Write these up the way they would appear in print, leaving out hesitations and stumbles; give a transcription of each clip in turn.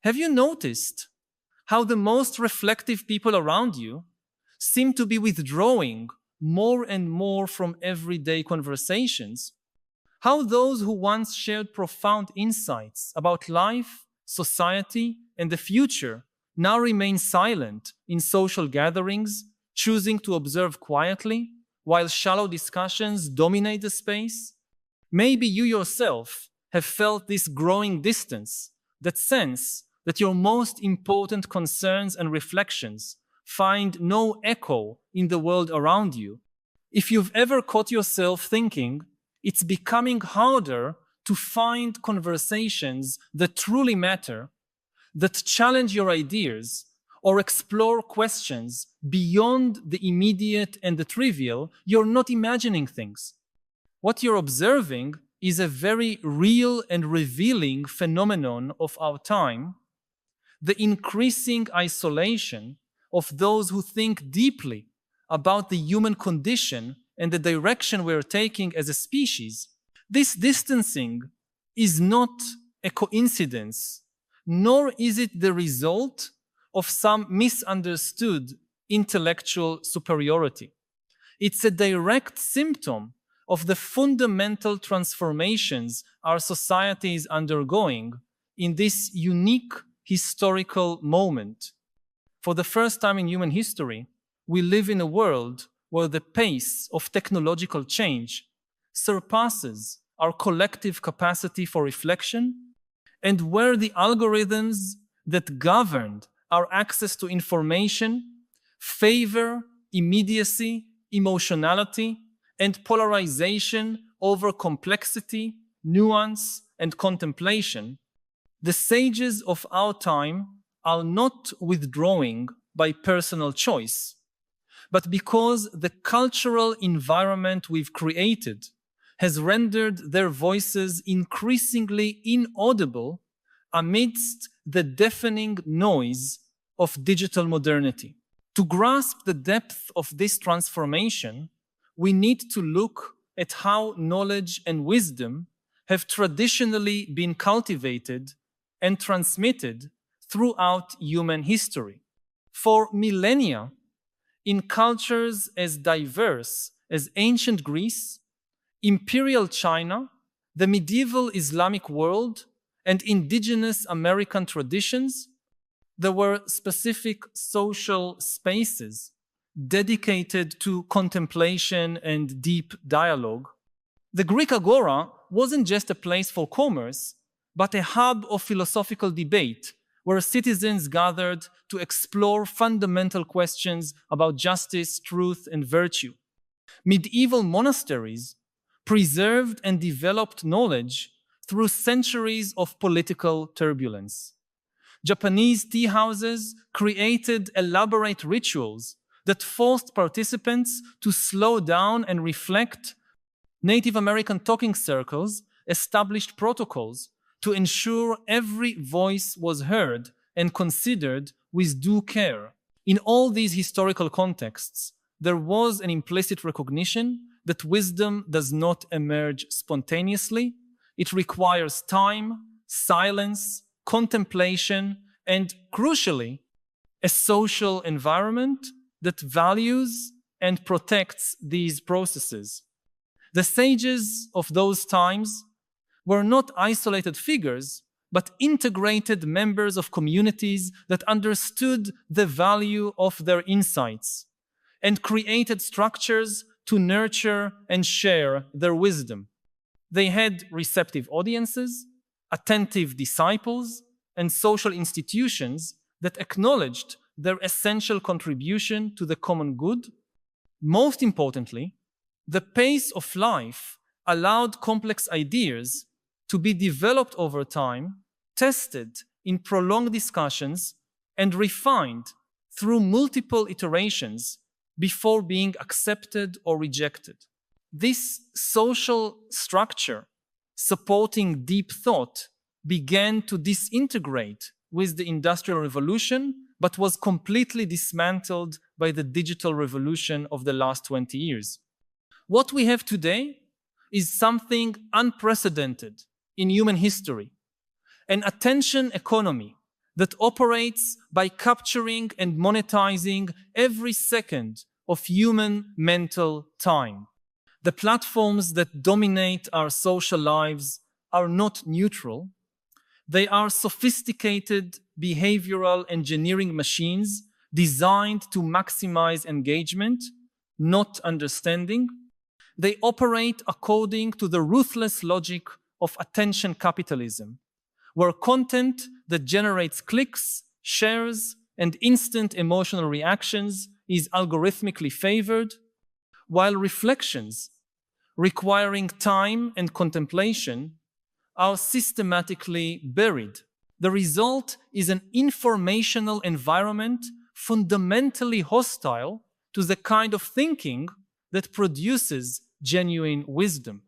Have you noticed how the most reflective people around you seem to be withdrawing more and more from everyday conversations? How those who once shared profound insights about life, society, and the future now remain silent in social gatherings, choosing to observe quietly while shallow discussions dominate the space? Maybe you yourself have felt this growing distance, that sense that your most important concerns and reflections find no echo in the world around you. If you've ever caught yourself thinking, it's becoming harder to find conversations that truly matter, that challenge your ideas, or explore questions beyond the immediate and the trivial, you're not imagining things. What you're observing is a very real and revealing phenomenon of our time, the increasing isolation of those who think deeply about the human condition and the direction we're taking as a species. This distancing is not a coincidence, nor is it the result of some misunderstood intellectual superiority. It's a direct symptom of the fundamental transformations our society is undergoing in this unique historical moment. For the first time in human history, we live in a world where the pace of technological change surpasses our collective capacity for reflection, and where the algorithms that govern our access to information favor immediacy, emotionality, and polarization over complexity, nuance, and contemplation. The sages of our time are not withdrawing by personal choice, but because the cultural environment we've created has rendered their voices increasingly inaudible amidst the deafening noise of digital modernity. To grasp the depth of this transformation, we need to look at how knowledge and wisdom have traditionally been cultivated and transmitted throughout human history. For millennia, in cultures as diverse as ancient Greece, imperial China, the medieval Islamic world, and indigenous American traditions, there were specific social spaces dedicated to contemplation and deep dialogue. The Greek agora wasn't just a place for commerce, but a hub of philosophical debate where citizens gathered to explore fundamental questions about justice, truth, and virtue. Medieval monasteries preserved and developed knowledge through centuries of political turbulence. Japanese tea houses created elaborate rituals that forced participants to slow down and reflect. Native American talking circles established protocols to ensure every voice was heard and considered with due care. In all these historical contexts, there was an implicit recognition that wisdom does not emerge spontaneously. It requires time, silence, contemplation, and crucially, a social environment that values and protects these processes. The sages of those times were not isolated figures, but integrated members of communities that understood the value of their insights and created structures to nurture and share their wisdom. They had receptive audiences, attentive disciples, and social institutions that acknowledged their essential contribution to the common good. Most importantly, the pace of life allowed complex ideas to be developed over time, tested in prolonged discussions, and refined through multiple iterations before being accepted or rejected. This social structure supporting deep thought began to disintegrate with the Industrial Revolution, but was completely dismantled by the digital revolution of the last 20 years. What we have today is something unprecedented in human history, an attention economy that operates by capturing and monetizing every second of human mental time. The platforms that dominate our social lives are not neutral. They are sophisticated behavioral engineering machines designed to maximize engagement, not understanding. They operate according to the ruthless logic of attention capitalism, where content that generates clicks, shares, and instant emotional reactions is algorithmically favored, while reflections requiring time and contemplation are systematically buried. The result is an informational environment fundamentally hostile to the kind of thinking that produces genuine wisdom.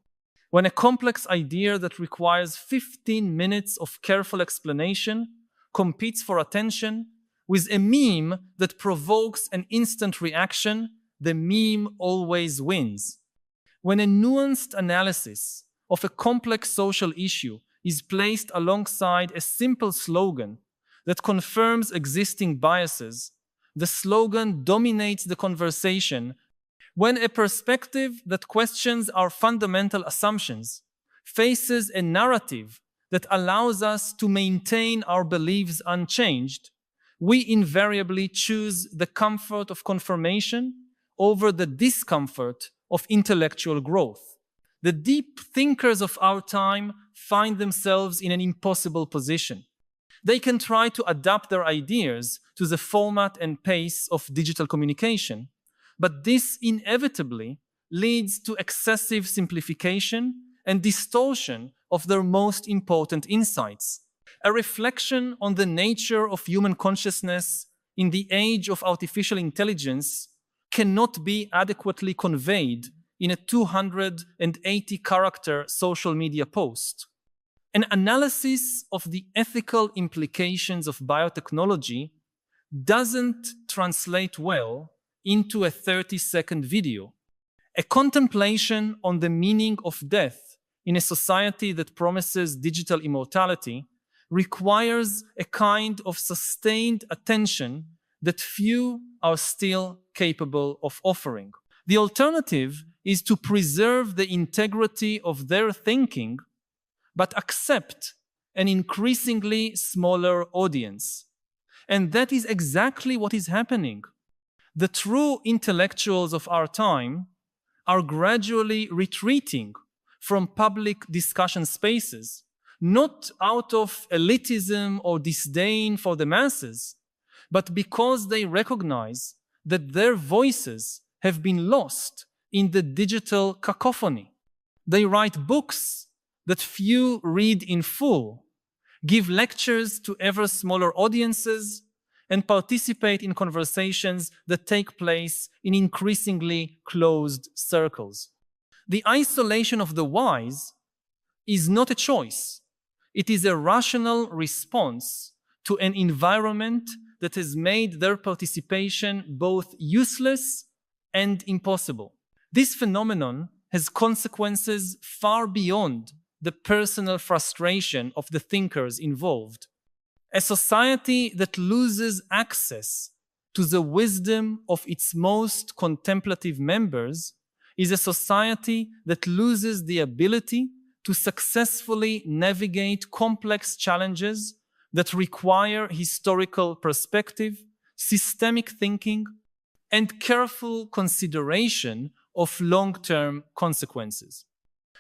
When a complex idea that requires 15 minutes of careful explanation competes for attention with a meme that provokes an instant reaction, the meme always wins. When a nuanced analysis of a complex social issue is placed alongside a simple slogan that confirms existing biases, the slogan dominates the conversation. When a perspective that questions our fundamental assumptions faces a narrative that allows us to maintain our beliefs unchanged, we invariably choose the comfort of confirmation over the discomfort of intellectual growth. The deep thinkers of our time find themselves in an impossible position. They can try to adapt their ideas to the format and pace of digital communication, but this inevitably leads to excessive simplification and distortion of their most important insights. A reflection on the nature of human consciousness in the age of artificial intelligence cannot be adequately conveyed in a 280-character social media post. An analysis of the ethical implications of biotechnology doesn't translate well into a 30-second video. A contemplation on the meaning of death in a society that promises digital immortality requires a kind of sustained attention that few are still capable of offering. The alternative is to preserve the integrity of their thinking, but accept an increasingly smaller audience. And that is exactly what is happening. The true intellectuals of our time are gradually retreating from public discussion spaces, not out of elitism or disdain for the masses, but because they recognize that their voices have been lost in the digital cacophony. They write books that few read in full, give lectures to ever smaller audiences, and participate in conversations that take place in increasingly closed circles. The isolation of the wise is not a choice. It is a rational response to an environment that has made their participation both useless and impossible. This phenomenon has consequences far beyond the personal frustration of the thinkers involved. A society that loses access to the wisdom of its most contemplative members is a society that loses the ability to successfully navigate complex challenges that require historical perspective, systemic thinking, and careful consideration of long-term consequences.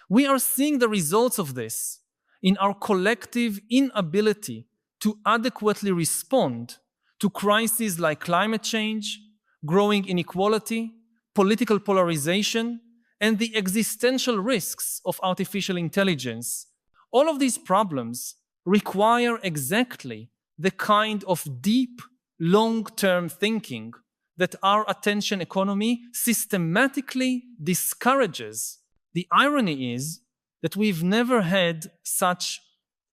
We are seeing the results of this in our collective inability to adequately respond to crises like climate change, growing inequality, political polarization, and the existential risks of artificial intelligence. All of these problems require exactly the kind of deep, long-term thinking that our attention economy systematically discourages. The irony is that we've never had such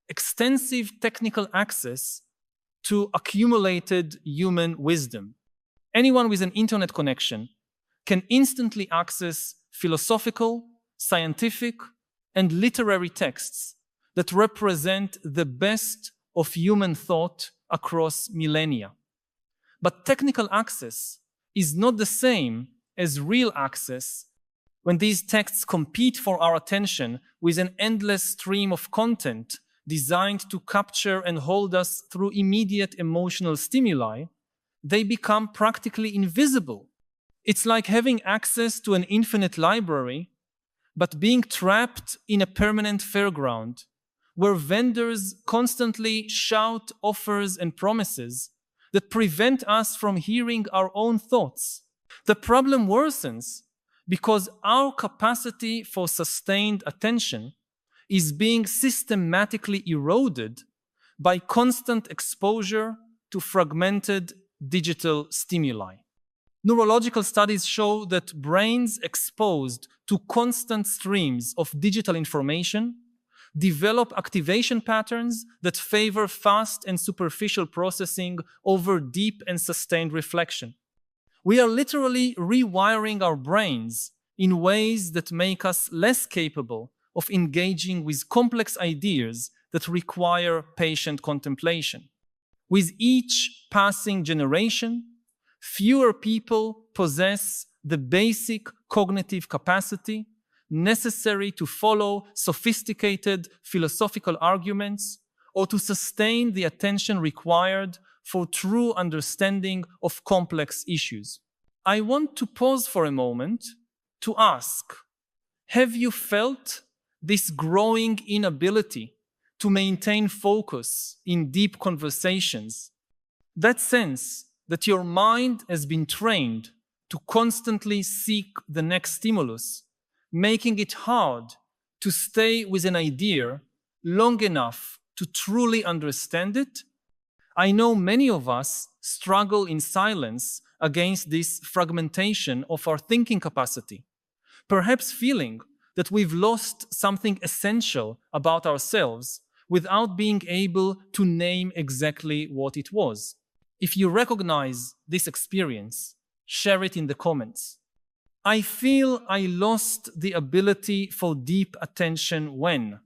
extensive technical access to accumulated human wisdom. Anyone with an internet connection can instantly access philosophical, scientific, and literary texts that represent the best of human thought across millennia. But technical access is not the same as real access when these texts compete for our attention with an endless stream of content designed to capture and hold us through immediate emotional stimuli. They become practically invisible. It's like having access to an infinite library, but being trapped in a permanent fairground, where vendors constantly shout offers and promises that prevent us from hearing our own thoughts. The problem worsens because our capacity for sustained attention is being systematically eroded by constant exposure to fragmented digital stimuli. Neurological studies show that brains exposed to constant streams of digital information develop activation patterns that favor fast and superficial processing over deep and sustained reflection. We are literally rewiring our brains in ways that make us less capable of engaging with complex ideas that require patient contemplation. With each passing generation, fewer people possess the basic cognitive capacity necessary to follow sophisticated philosophical arguments or to sustain the attention required for true understanding of complex issues. I want to pause for a moment to ask, have you felt this growing inability to maintain focus in deep conversations? That sense that your mind has been trained to constantly seek the next stimulus, making it hard to stay with an idea long enough to truly understand it? I know many of us struggle in silence against this fragmentation of our thinking capacity, perhaps feeling that we've lost something essential about ourselves without being able to name exactly what it was. If you recognize this experience, share it in the comments. I feel I lost the ability for deep attention when.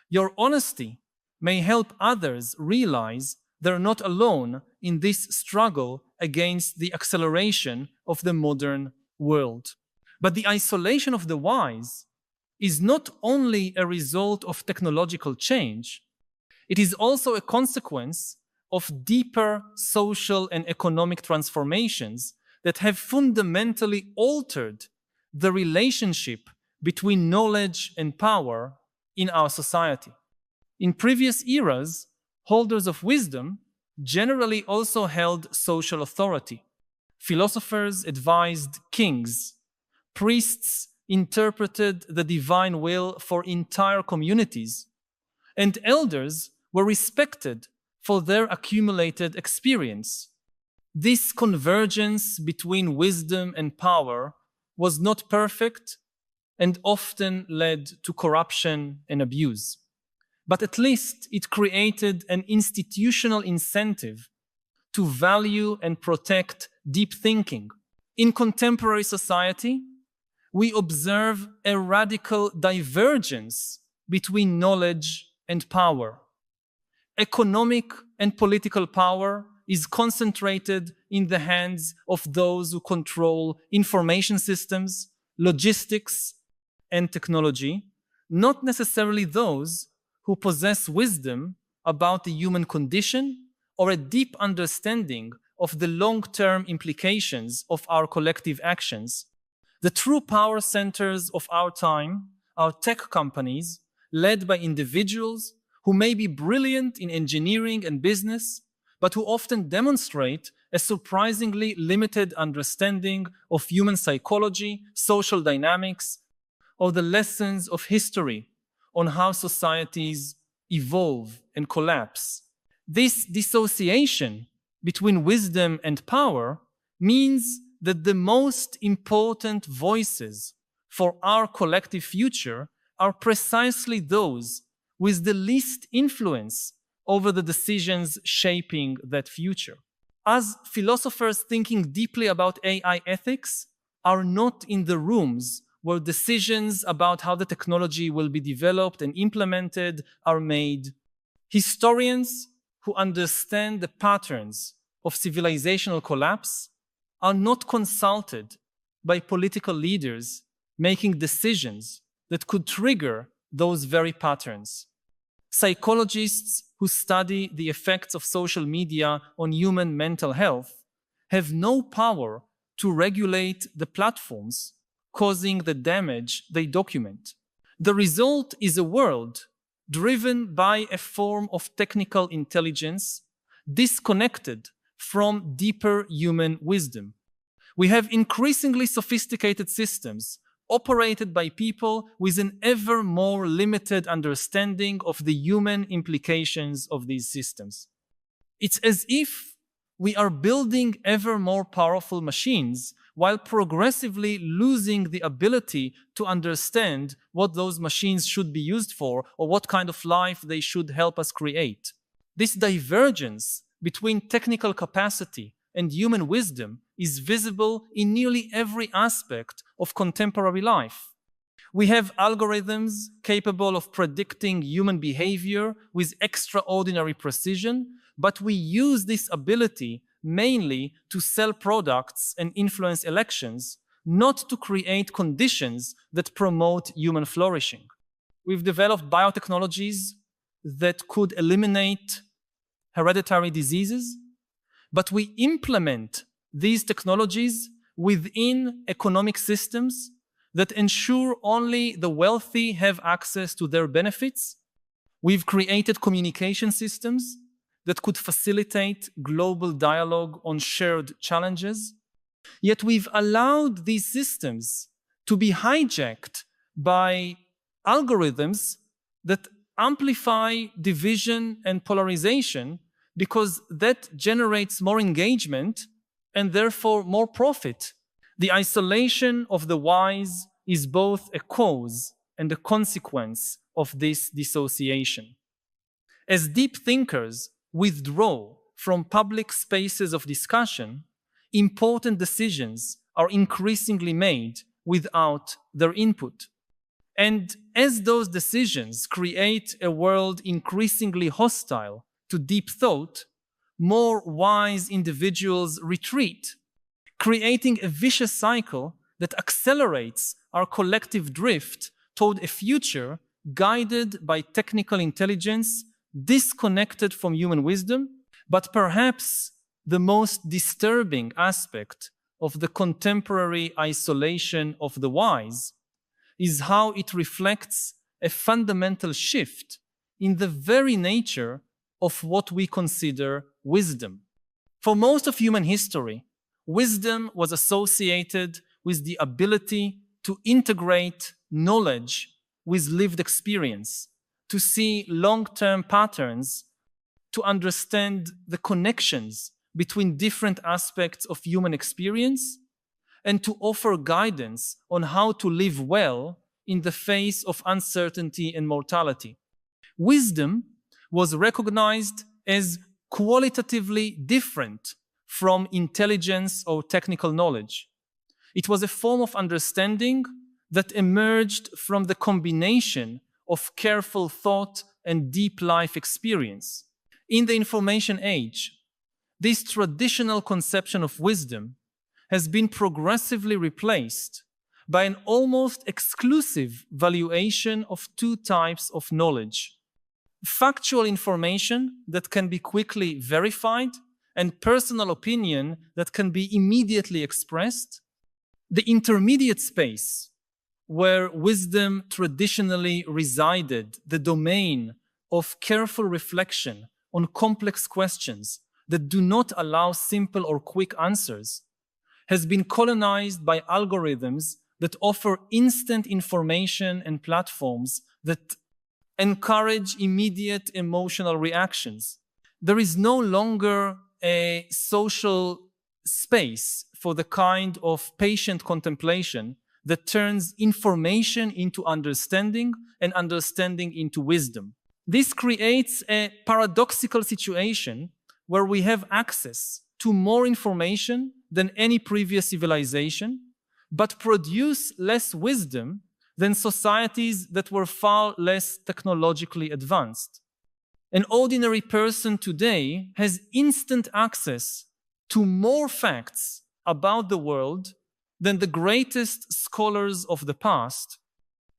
Your honesty may help others realize they're not alone in this struggle against the acceleration of the modern world. But the isolation of the wise is not only a result of technological change, it is also a consequence of deeper social and economic transformations that have fundamentally altered the relationship between knowledge and power in our society. In previous eras, holders of wisdom generally also held social authority. Philosophers advised kings. Priests interpreted the divine will for entire communities. And elders were respected for their accumulated experience. This convergence between wisdom and power was not perfect and often led to corruption and abuse. But at least it created an institutional incentive to value and protect deep thinking. In contemporary society, we observe a radical divergence between knowledge and power. Economic and political power is concentrated in the hands of those who control information systems, logistics, and technology, not necessarily those who possess wisdom about the human condition or a deep understanding of the long-term implications of our collective actions. The true power centers of our time are tech companies led by individuals who may be brilliant in engineering and business, but who often demonstrate a surprisingly limited understanding of human psychology, social dynamics, or the lessons of history on how societies evolve and collapse. This dissociation between wisdom and power means that the most important voices for our collective future are precisely those with the least influence over the decisions shaping that future. As philosophers thinking deeply about AI ethics are not in the rooms where decisions about how the technology will be developed and implemented are made, historians who understand the patterns of civilizational collapse are not consulted by political leaders making decisions that could trigger those very patterns. Psychologists who study the effects of social media on human mental health have no power to regulate the platforms causing the damage they document. The result is a world driven by a form of technical intelligence disconnected from deeper human wisdom. We have increasingly sophisticated systems operated by people with an ever more limited understanding of the human implications of these systems. It's as if we are building ever more powerful machines while progressively losing the ability to understand what those machines should be used for or what kind of life they should help us create. This divergence between technical capacity and human wisdom is visible in nearly every aspect of contemporary life. We have algorithms capable of predicting human behavior with extraordinary precision, but we use this ability mainly to sell products and influence elections, not to create conditions that promote human flourishing. We've developed biotechnologies that could eliminate hereditary diseases, but we implement these technologies within economic systems that ensure only the wealthy have access to their benefits. We've created communication systems that could facilitate global dialogue on shared challenges. Yet we've allowed these systems to be hijacked by algorithms that amplify division and polarization because that generates more engagement and therefore more profit. The isolation of the wise is both a cause and a consequence of this dissociation. As deep thinkers withdraw from public spaces of discussion, important decisions are increasingly made without their input. And as those decisions create a world increasingly hostile to deep thought, more wise individuals retreat, creating a vicious cycle that accelerates our collective drift toward a future guided by technical intelligence, disconnected from human wisdom. But perhaps the most disturbing aspect of the contemporary isolation of the wise is how it reflects a fundamental shift in the very nature of what we consider wisdom. For most of human history, wisdom was associated with the ability to integrate knowledge with lived experience, to see long-term patterns, to understand the connections between different aspects of human experience, and to offer guidance on how to live well in the face of uncertainty and mortality. Wisdom was recognized as qualitatively different from intelligence or technical knowledge. It was a form of understanding that emerged from the combination of careful thought and deep life experience. In the information age, this traditional conception of wisdom has been progressively replaced by an almost exclusive valuation of two types of knowledge: factual information that can be quickly verified and personal opinion that can be immediately expressed. The intermediate space, where wisdom traditionally resided, the domain of careful reflection on complex questions that do not allow simple or quick answers, has been colonized by algorithms that offer instant information and platforms that encourage immediate emotional reactions. There is no longer a social space for the kind of patient contemplation that turns information into understanding and understanding into wisdom. This creates a paradoxical situation where we have access to more information than any previous civilization, but produce less wisdom than societies that were far less technologically advanced. An ordinary person today has instant access to more facts about the world than the greatest scholars of the past,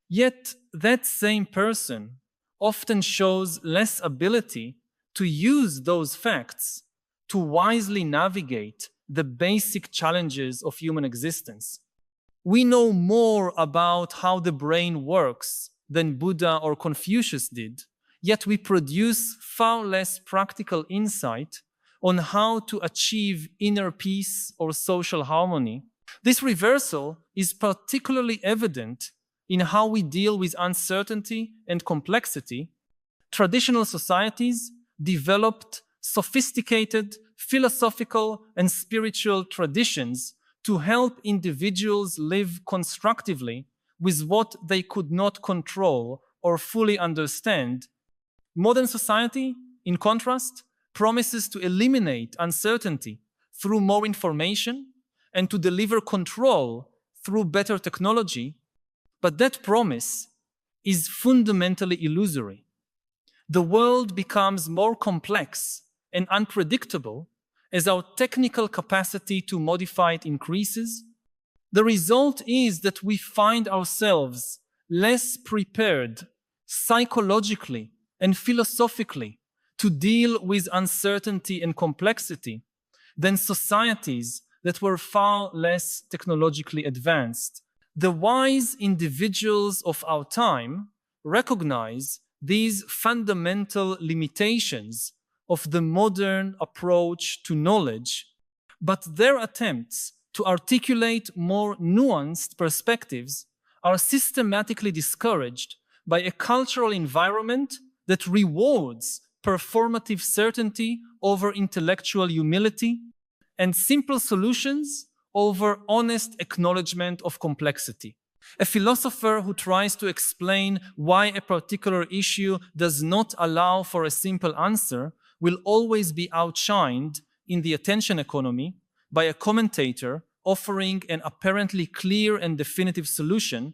yet that same person often shows less ability to use those facts to wisely navigate the basic challenges of human existence. We know more about how the brain works than Buddha or Confucius did, yet we produce far less practical insight on how to achieve inner peace or social harmony. This reversal is particularly evident in how we deal with uncertainty and complexity. Traditional societies developed sophisticated philosophical and spiritual traditions to help individuals live constructively with what they could not control or fully understand. Modern society, in contrast, promises to eliminate uncertainty through more information and to deliver control through better technology, but that promise is fundamentally illusory. The world becomes more complex and unpredictable as our technical capacity to modify it increases. The result is that we find ourselves less prepared psychologically and philosophically to deal with uncertainty and complexity than societies that were far less technologically advanced. The wise individuals of our time recognize these fundamental limitations of the modern approach to knowledge, but their attempts to articulate more nuanced perspectives are systematically discouraged by a cultural environment that rewards performative certainty over intellectual humility and simple solutions over honest acknowledgement of complexity. A philosopher who tries to explain why a particular issue does not allow for a simple answer will always be outshined in the attention economy by a commentator offering an apparently clear and definitive solution,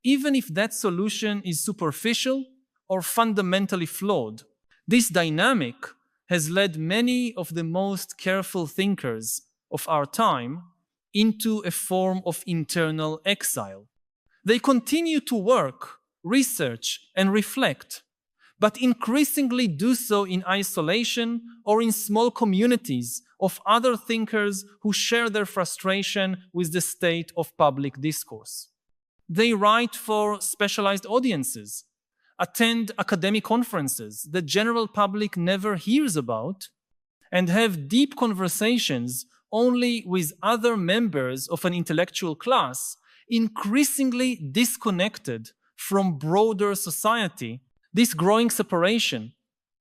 even if that solution is superficial or fundamentally flawed. This dynamic has led many of the most careful thinkers of our time into a form of internal exile. They continue to work, research, and reflect, but increasingly do so in isolation or in small communities of other thinkers who share their frustration with the state of public discourse. They write for specialized audiences, attend academic conferences the general public never hears about, and have deep conversations only with other members of an intellectual class, increasingly disconnected from broader society. This growing separation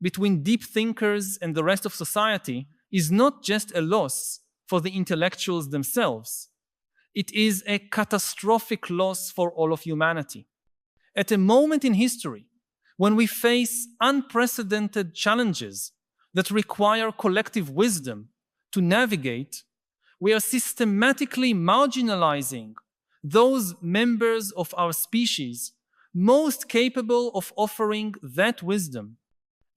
between deep thinkers and the rest of society is not just a loss for the intellectuals themselves. It is a catastrophic loss for all of humanity. At a moment in history when we face unprecedented challenges that require collective wisdom to navigate, we are systematically marginalizing those members of our species most capable of offering that wisdom.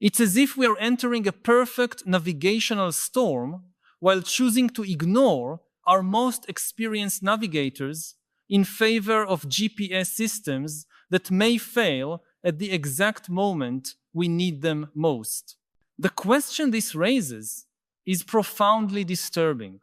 It's as if we are entering a perfect navigational storm while choosing to ignore our most experienced navigators in favor of GPS systems that may fail at the exact moment we need them most. The question this raises is profoundly disturbing.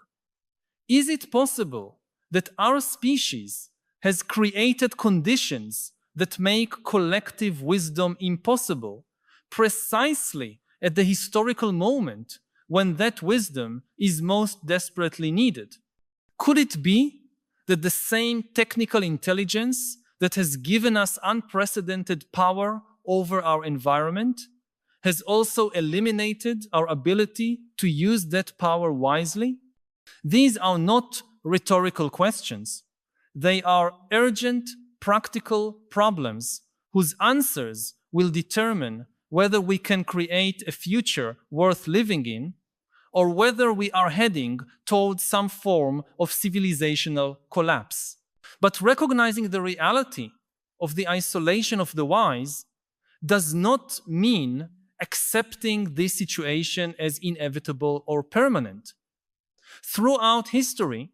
Is it possible that our species has created conditions that make collective wisdom impossible precisely at the historical moment when that wisdom is most desperately needed? Could it be that the same technical intelligence that has given us unprecedented power over our environment has also eliminated our ability to use that power wisely? These are not rhetorical questions. They are urgent, practical problems whose answers will determine whether we can create a future worth living in or whether we are heading towards some form of civilizational collapse. But recognizing the reality of the isolation of the wise does not mean accepting this situation as inevitable or permanent. Throughout history,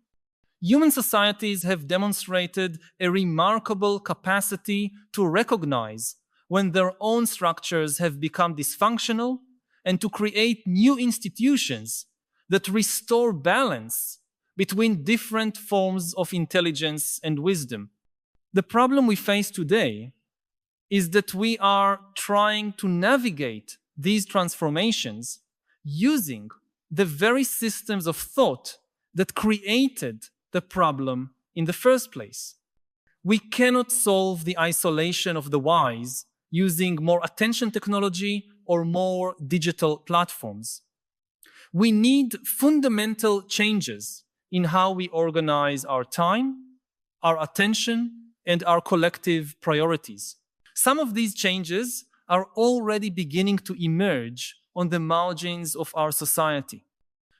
human societies have demonstrated a remarkable capacity to recognize when their own structures have become dysfunctional and to create new institutions that restore balance between different forms of intelligence and wisdom. The problem we face today is that we are trying to navigate these transformations using the very systems of thought that created the problem in the first place. We cannot solve the isolation of the wise using more attention technology or more digital platforms. We need fundamental changes in how we organize our time, our attention, and our collective priorities. Some of these changes are already beginning to emerge on the margins of our society.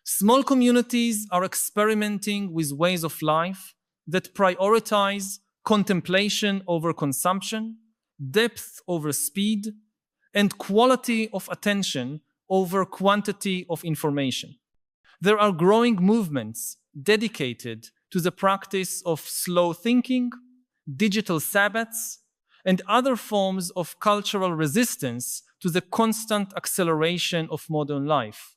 Small communities are experimenting with ways of life that prioritize contemplation over consumption, depth over speed, and quality of attention over quantity of information. There are growing movements dedicated to the practice of slow thinking, digital Sabbaths, and other forms of cultural resistance to the constant acceleration of modern life.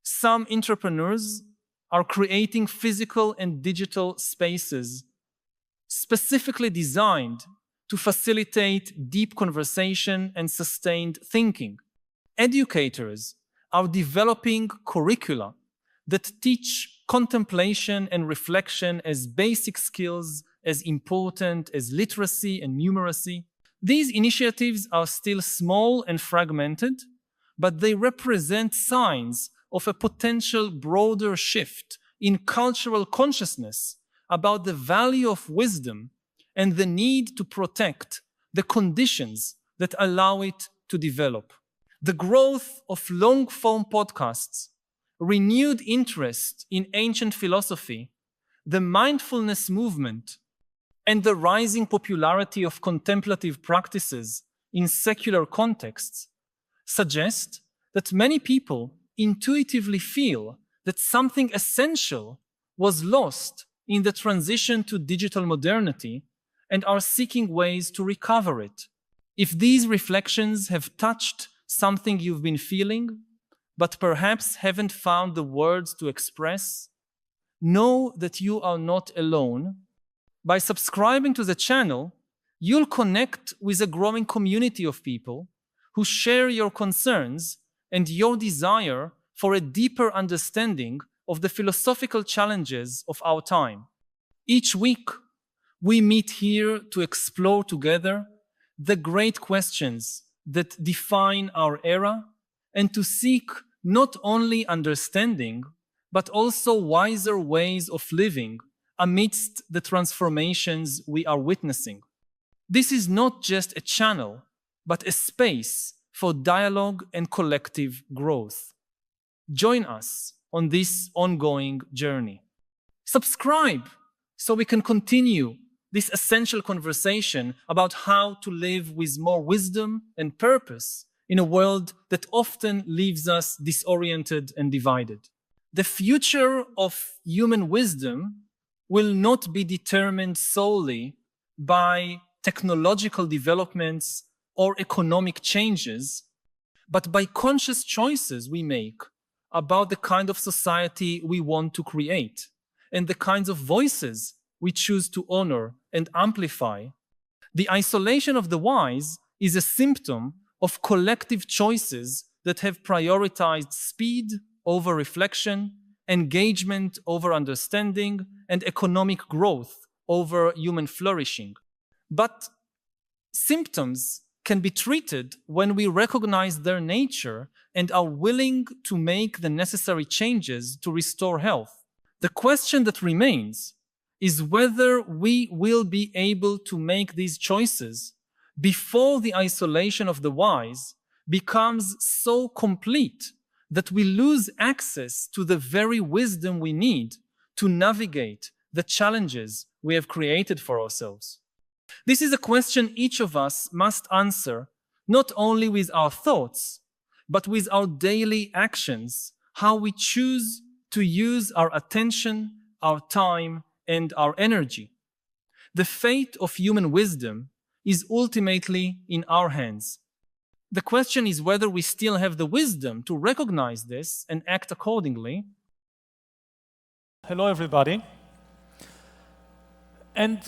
Some entrepreneurs are creating physical and digital spaces specifically designed to facilitate deep conversation and sustained thinking. Educators are developing curricula that teach contemplation and reflection as basic skills as important as literacy and numeracy. These initiatives are still small and fragmented, but they represent signs of a potential broader shift in cultural consciousness about the value of wisdom and the need to protect the conditions that allow it to develop. The growth of long-form podcasts, renewed interest in ancient philosophy, the mindfulness movement, and the rising popularity of contemplative practices in secular contexts suggest that many people intuitively feel that something essential was lost in the transition to digital modernity and are seeking ways to recover it. If these reflections have touched something you've been feeling, but perhaps haven't found the words to express, know that you are not alone. By subscribing to the channel, you'll connect with a growing community of people who share your concerns and your desire for a deeper understanding of the philosophical challenges of our time. Each week, we meet here to explore together the great questions that define our era and to seek not only understanding, but also wiser ways of living amidst the transformations we are witnessing. This is not just a channel, but a space for dialogue and collective growth. Join us on this ongoing journey. Subscribe so we can continue this essential conversation about how to live with more wisdom and purpose in a world that often leaves us disoriented and divided. The future of human wisdom will not be determined solely by technological developments or economic changes, but by conscious choices we make about the kind of society we want to create and the kinds of voices we choose to honor and amplify. The isolation of the wise is a symptom of collective choices that have prioritized speed over reflection, engagement over understanding, and economic growth over human flourishing. But symptoms can be treated when we recognize their nature and are willing to make the necessary changes to restore health. The question that remains is whether we will be able to make these choices before the isolation of the wise becomes so complete that we lose access to the very wisdom we need to navigate the challenges we have created for ourselves. This is a question each of us must answer, not only with our thoughts, but with our daily actions, how we choose to use our attention, our time, and our energy. The fate of human wisdom is ultimately in our hands. The question is whether we still have the wisdom to recognize this and act accordingly. Hello, everybody. And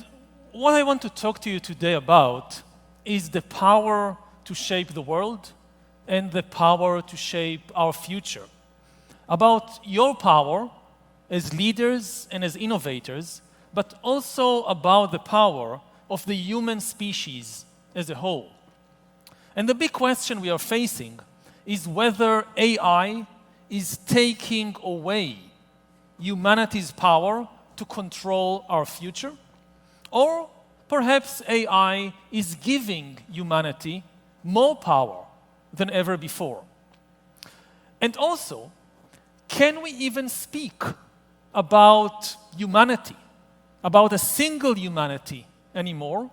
what I want to talk to you today about is the power to shape the world and the power to shape our future. About your power as leaders and as innovators, but also about the power of the human species as a whole. And the big question we are facing is whether AI is taking away humanity's power to control our future, or perhaps AI is giving humanity more power than ever before. And also, can we even speak about humanity, about a single humanity anymore?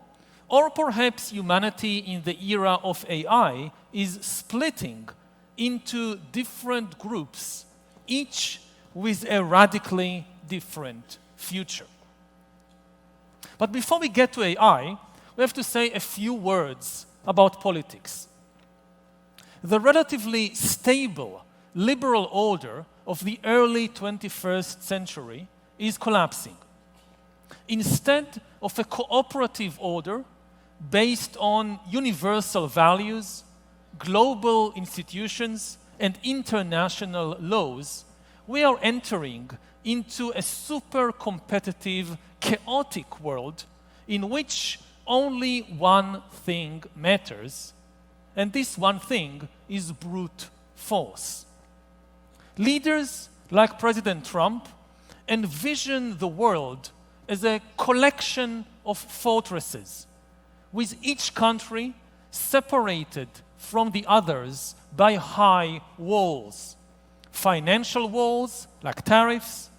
Or perhaps humanity in the era of AI is splitting into different groups, each with a radically different future. But before we get to AI, we have to say a few words about politics. The relatively stable liberal order of the early 21st century is collapsing. Instead of a cooperative order based on universal values, global institutions, and international laws, we are entering into a super competitive, chaotic world in which only one thing matters, and this one thing is brute force. Leaders like President Trump envision the world as a collection of fortresses, with each country separated from the others by high walls. Financial walls, like tariffs,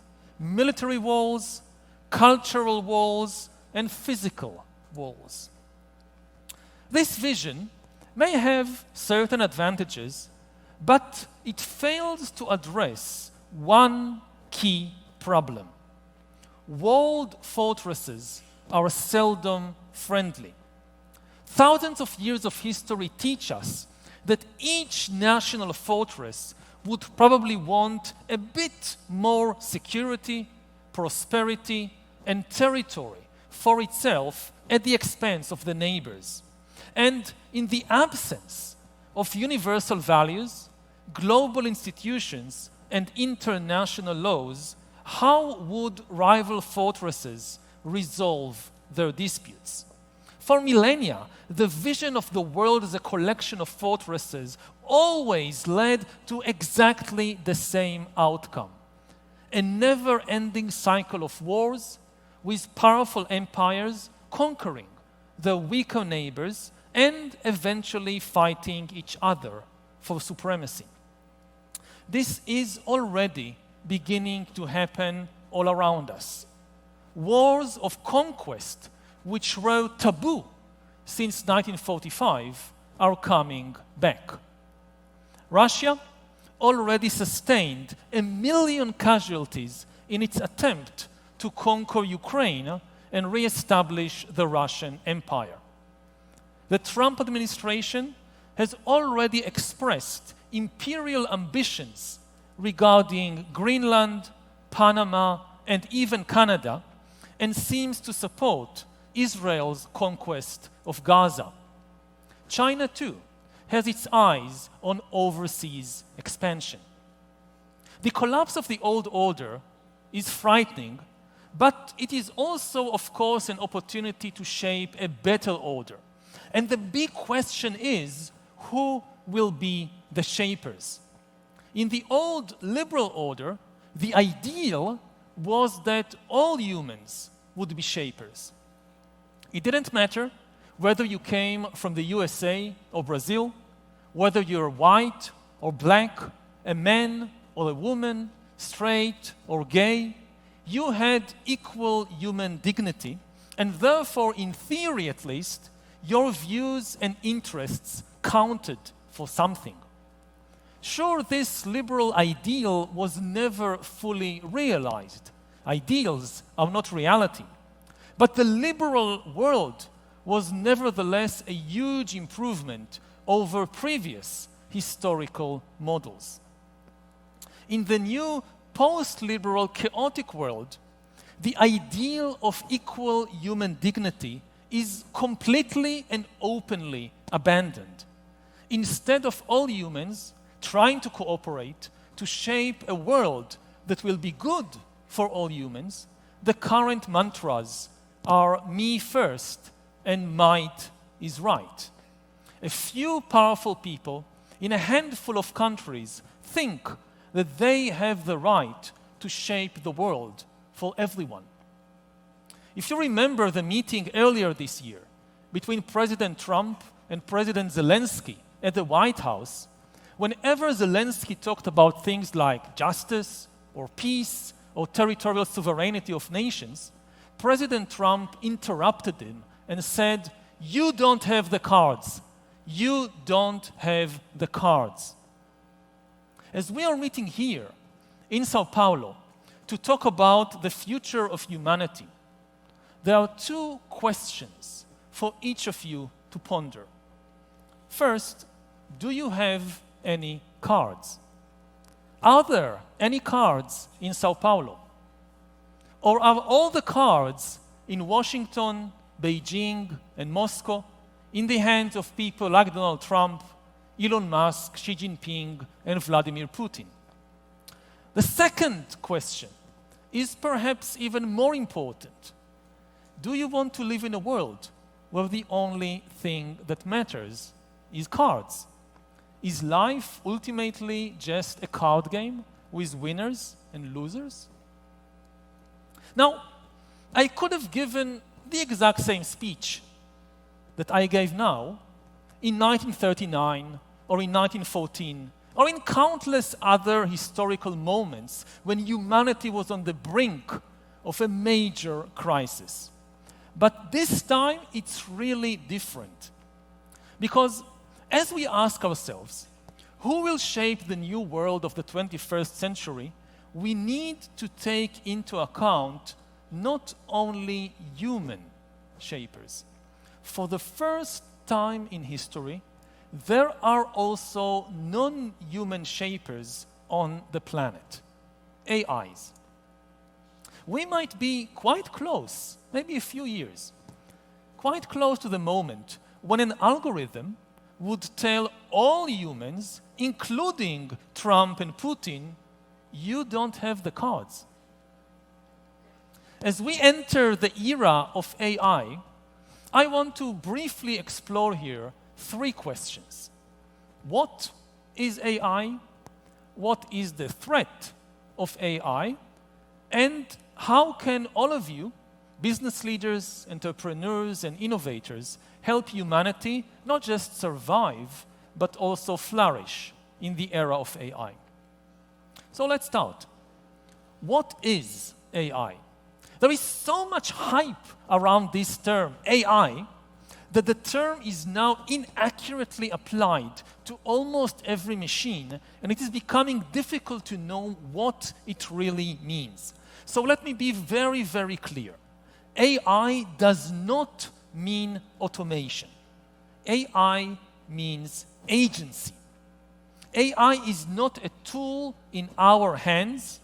military walls, cultural walls, and physical walls. This vision may have certain advantages, but it fails to address one key problem. Walled fortresses are seldom friendly. Thousands of years of history teach us that each national fortress would probably want a bit more security, prosperity, and territory for itself at the expense of the neighbors. And in the absence of universal values, global institutions, and international laws, how would rival fortresses resolve their disputes? For millennia, the vision of the world as a collection of fortresses always led to exactly the same outcome: a never-ending cycle of wars, with powerful empires conquering their weaker neighbors and eventually fighting each other for supremacy. This is already beginning to happen all around us. Wars of conquest, which were taboo since 1945, are coming back. Russia already sustained 1 million casualties in its attempt to conquer Ukraine and re-establish the Russian Empire. The Trump administration has already expressed imperial ambitions regarding Greenland, Panama, and even Canada, and seems to support Israel's conquest of Gaza. China, too, has its eyes on overseas expansion. The collapse of the old order is frightening, but it is also, of course, an opportunity to shape a better order. And the big question is, who will be the shapers? In the old liberal order, the ideal was that all humans would be shapers. It didn't matter whether you came from the USA or Brazil, whether you're white or black, a man or a woman, straight or gay, you had equal human dignity, and therefore, in theory at least, your views and interests counted for something. Sure, this liberal ideal was never fully realized. Ideals are not reality. But the liberal world was nevertheless a huge improvement over previous historical models. In the new post-liberal chaotic world, the ideal of equal human dignity is completely and openly abandoned. Instead of all humans trying to cooperate to shape a world that will be good for all humans, the current mantras are me first and might is right. A few powerful people in a handful of countries think that they have the right to shape the world for everyone. If you remember the meeting earlier this year between President Trump and President Zelensky at the White House, whenever Zelensky talked about things like justice or peace or territorial sovereignty of nations, President Trump interrupted him and said, "You don't have the cards. You don't have the cards." As we are meeting here in Sao Paulo to talk about the future of humanity, there are two questions for each of you to ponder. First, do you have any cards? Are there any cards in Sao Paulo? Or are all the cards in Washington, Beijing, and Moscow in the hands of people like Donald Trump, Elon Musk, Xi Jinping, and Vladimir Putin? The second question is perhaps even more important. Do you want to live in a world where the only thing that matters is cards? Is life ultimately just a card game with winners and losers? Now, I could have given the exact same speech that I gave now in 1939 or in 1914 or in countless other historical moments when humanity was on the brink of a major crisis. But this time, it's really different. Because as we ask ourselves, who will shape the new world of the 21st century, we need to take into account not only human shapers. For the first time in history, there are also non-human shapers on the planet, AIs. We might be quite close, maybe a few years, quite close to the moment when an algorithm would tell all humans, including Trump and Putin, you don't have the cards. As we enter the era of AI, I want to briefly explore here three questions. What is AI? What is the threat of AI? And how can all of you, business leaders, entrepreneurs, and innovators, help humanity not just survive, but also flourish in the era of AI? So let's start. What is AI? There is so much hype around this term, AI, that the term is now inaccurately applied to almost every machine, and it is becoming difficult to know what it really means. So let me be very, very clear. AI does not mean automation. AI means agency. AI is not a tool in our hands.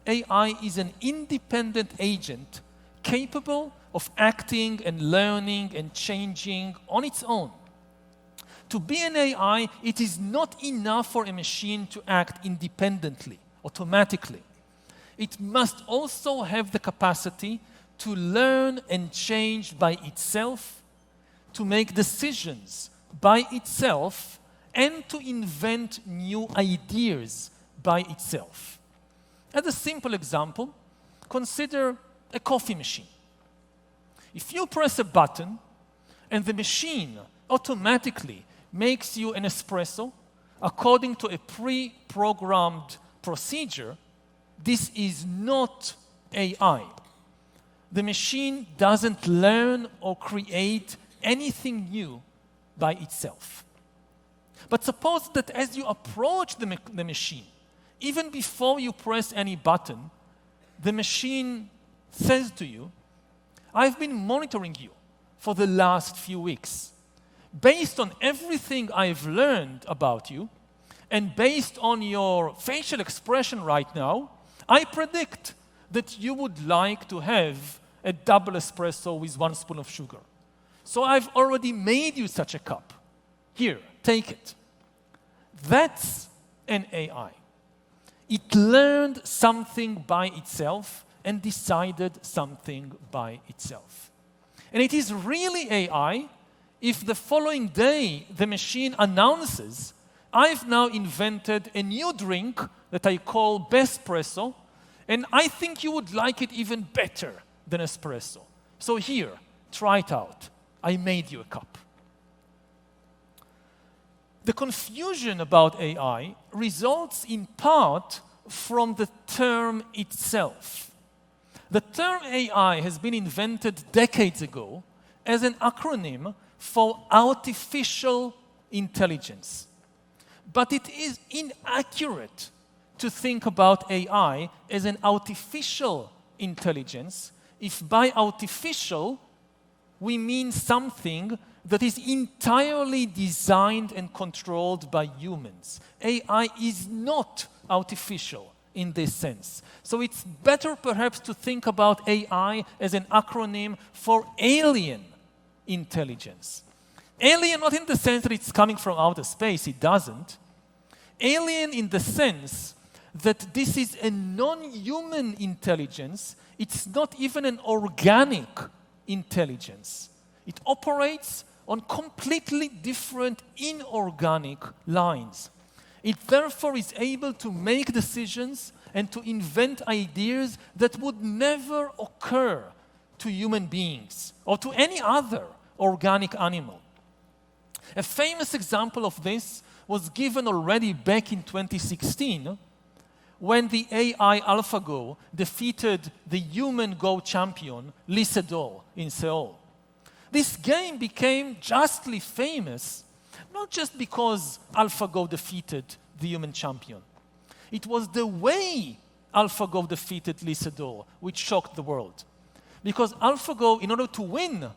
AI is an independent agent capable of acting and learning and changing on its own. To be an AI, it is not enough for a machine to act independently, automatically. It must also have the capacity to learn and change by itself, to make decisions by itself, and to invent new ideas by itself. As a simple example, consider a coffee machine. If you press a button and the machine automatically makes you an espresso according to a pre-programmed procedure, this is not AI. The machine doesn't learn or create anything new by itself. But suppose that as you approach the machine, even before you press any button, the machine says to you, I've been monitoring you for the last few weeks. Based on everything I've learned about you, and based on your facial expression right now, I predict that you would like to have a double espresso with 1 spoon of sugar. So I've already made you such a cup. Here, take it. That's an AI. It learned something by itself and decided something by itself. And it is really AI if the following day the machine announces, I've now invented a new drink that I call Bespresso, and I think you would like it even better than espresso. So here, try it out. I made you a cup. The confusion about AI results in part from the term itself. The term AI has been invented decades ago as an acronym for artificial intelligence. But it is inaccurate to think about AI as an artificial intelligence if by artificial we mean something that is entirely designed and controlled by humans. AI is not artificial in this sense. So it's better perhaps to think about AI as an acronym for alien intelligence. Alien not in the sense that it's coming from outer space, it doesn't. Alien in the sense that this is a non-human intelligence, it's not even an organic intelligence. It operates on completely different inorganic lines. It therefore is able to make decisions and to invent ideas that would never occur to human beings or to any other organic animal. A famous example of this was given already back in 2016 when the AI AlphaGo defeated the human Go champion Lee Sedol in Seoul. This game became justly famous, not just because AlphaGo defeated the human champion. It was the way AlphaGo defeated Lee Sedol which shocked the world. Because AlphaGo, in order to win,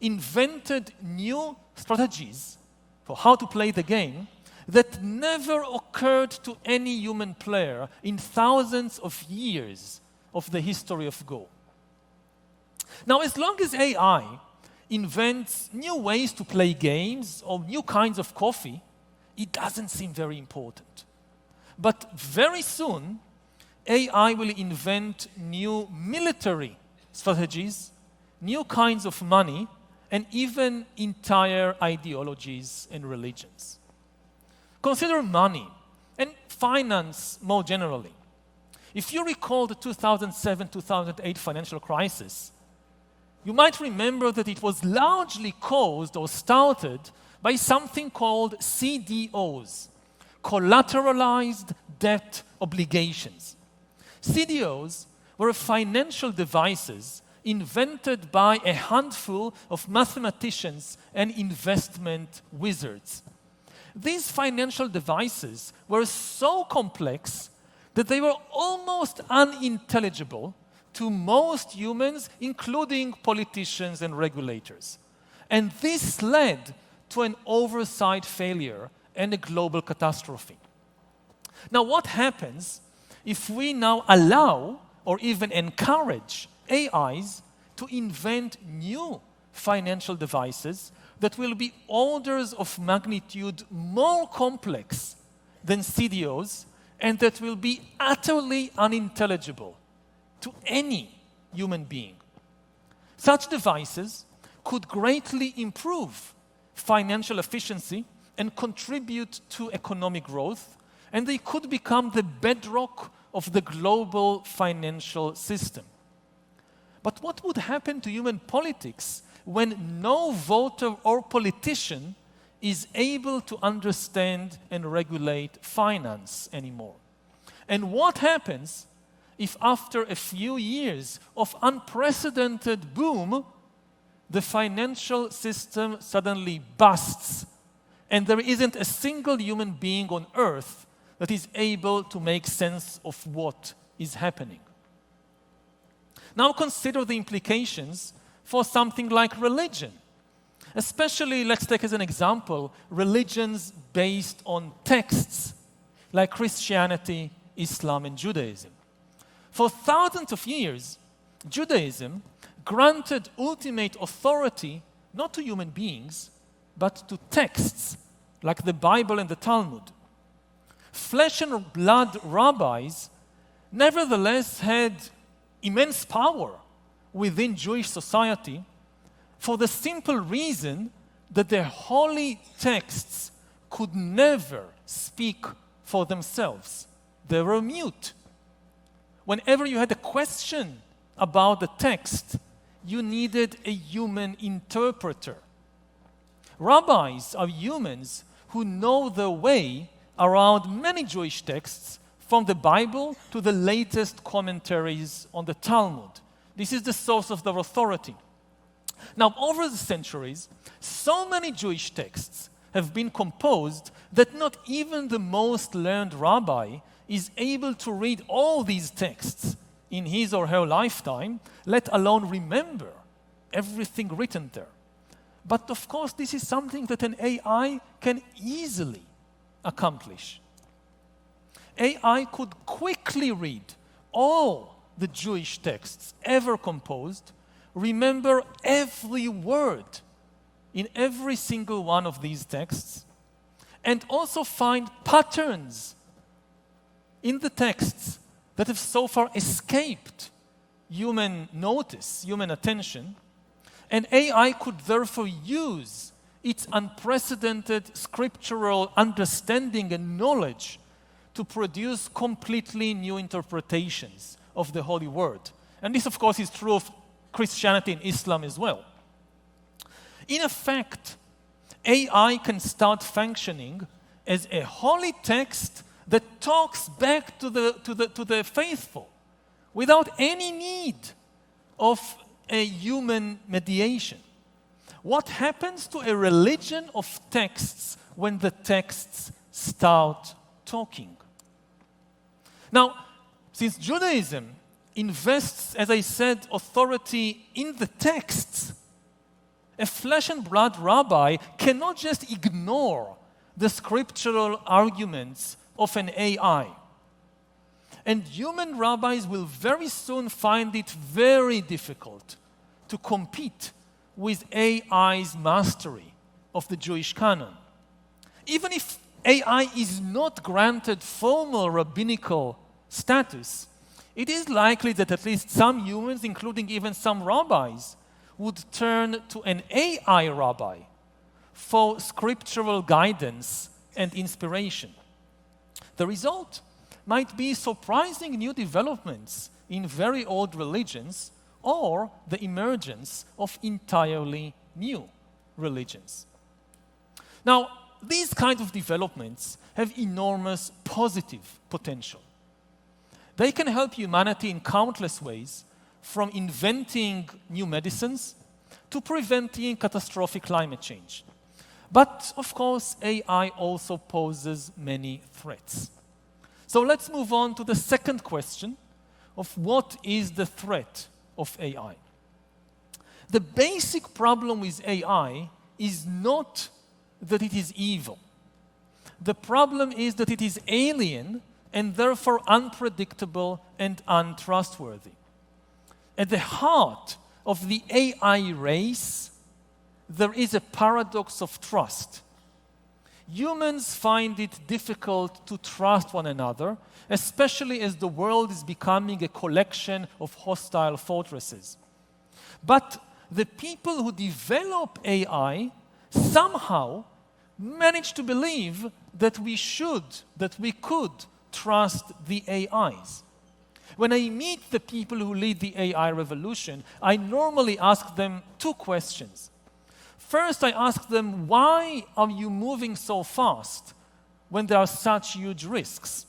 invented new strategies for how to play the game that never occurred to any human player in thousands of years of the history of Go. Now, as long as AI invents new ways to play games or new kinds of coffee, it doesn't seem very important. But very soon, AI will invent new military strategies, new kinds of money, and even entire ideologies and religions. Consider money and finance more generally. If you recall the 2007-2008 financial crisis, you might remember that it was largely caused or started by something called CDOs, collateralized debt obligations. CDOs were financial devices invented by a handful of mathematicians and investment wizards. These financial devices were so complex that they were almost unintelligible to most humans, including politicians and regulators. And this led to an oversight failure and a global catastrophe. Now, what happens if we now allow or even encourage AIs to invent new financial devices that will be orders of magnitude more complex than CDOs and that will be utterly unintelligible to any human being? Such devices could greatly improve financial efficiency and contribute to economic growth, and they could become the bedrock of the global financial system. But what would happen to human politics when no voter or politician is able to understand and regulate finance anymore? And what happens if after a few years of unprecedented boom, the financial system suddenly busts and there isn't a single human being on earth that is able to make sense of what is happening. Now consider the implications for something like religion. Especially, let's take as an example, religions based on texts like Christianity, Islam, and Judaism. For thousands of years, Judaism granted ultimate authority not to human beings, but to texts like the Bible and the Talmud. Flesh and blood rabbis nevertheless had immense power within Jewish society for the simple reason that their holy texts could never speak for themselves. They were mute. Whenever you had a question about the text, you needed a human interpreter. Rabbis are humans who know their way around many Jewish texts, from the Bible to the latest commentaries on the Talmud. This is the source of their authority. Now, over the centuries, so many Jewish texts have been composed that not even the most learned rabbi is able to read all these texts in his or her lifetime, let alone remember everything written there. But of course, this is something that an AI can easily accomplish. AI could quickly read all the Jewish texts ever composed, remember every word in every single one of these texts, and also find patterns in the texts that have so far escaped human notice, human attention, and AI could therefore use its unprecedented scriptural understanding and knowledge to produce completely new interpretations of the Holy Word. And this, of course, is true of Christianity and Islam as well. In effect, AI can start functioning as a holy text that talks back to the faithful without any need of a human mediation. What happens to a religion of texts when the texts start talking? Now, since Judaism invests, as I said, authority in the texts, a flesh and blood rabbi cannot just ignore the scriptural arguments of an AI. And human rabbis will very soon find it very difficult to compete with AI's mastery of the Jewish canon. Even if AI is not granted formal rabbinical status, it is likely that at least some humans, including even some rabbis, would turn to an AI rabbi for scriptural guidance and inspiration. The result might be surprising new developments in very old religions or the emergence of entirely new religions. Now, these kinds of developments have enormous positive potential. They can help humanity in countless ways, from inventing new medicines to preventing catastrophic climate change. But, of course, AI also poses many threats. So let's move on to the second question of what is the threat of AI. The basic problem with AI is not that it is evil. The problem is that it is alien and therefore unpredictable and untrustworthy. At the heart of the AI race, there is a paradox of trust. Humans find it difficult to trust one another, especially as the world is becoming a collection of hostile fortresses. But the people who develop AI somehow manage to believe that we could trust the AIs. When I meet the people who lead the AI revolution, I normally ask them two questions. First, I ask them, why are you moving so fast when there are such huge risks?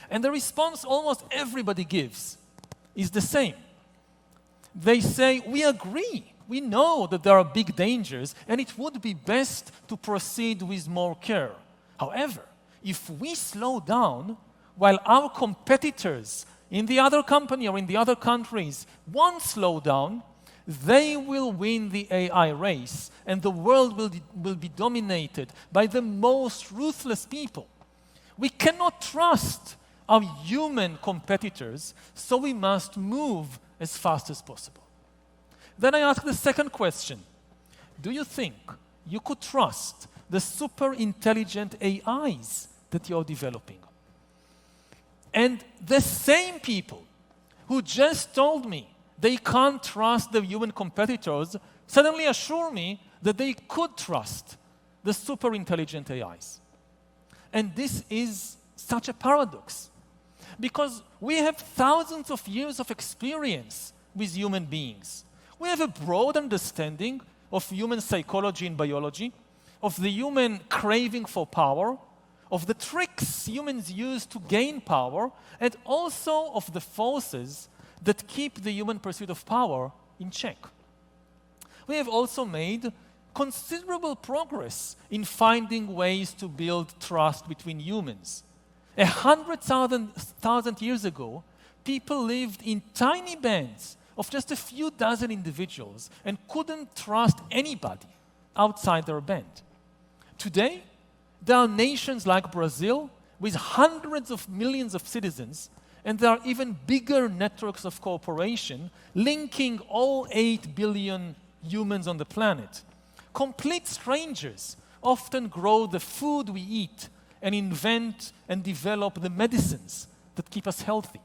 And the response almost everybody gives is the same. They say, we agree we know that there are big dangers, and it would be best to proceed with more care. However, if we slow down while our competitors in the other company or in the other countries won't slow down, they will win the AI race, and the world will be dominated by the most ruthless people. We cannot trust our human competitors, so we must move as fast as possible. Then I ask the second question. Do you think you could trust the super intelligent AIs that you're developing? And the same people who just told me they can't trust the human competitors suddenly assure me that they could trust the super intelligent AIs. And this is such a paradox, because we have thousands of years of experience with human beings. We have a broad understanding of human psychology and biology, of the human craving for power, of the tricks humans use to gain power, and also of the forces that keep the human pursuit of power in check. We have also made considerable progress in finding ways to build trust between humans. 100,000 years ago, people lived in tiny bands of just a few dozen individuals and couldn't trust anybody outside their band. Today, there are nations like Brazil with hundreds of millions of citizens, and there are even bigger networks of cooperation linking all 8 billion humans on the planet. Complete strangers often grow the food we eat and invent and develop the medicines that keep us healthy.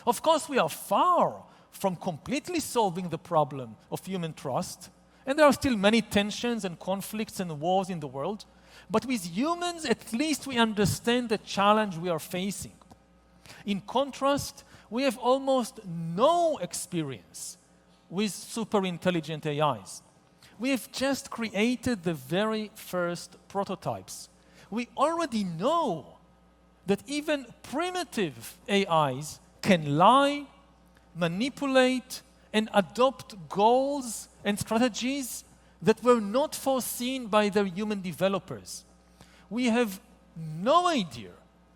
Of course, we are far from completely solving the problem of human trust, and there are still many tensions and conflicts and wars in the world. But with humans, at least we understand the challenge we are facing. In contrast, we have almost no experience with super intelligent AIs. We have just created the very first prototypes. We already know that even primitive AIs can lie, manipulate, and adopt goals and strategies that were not foreseen by their human developers. We have no idea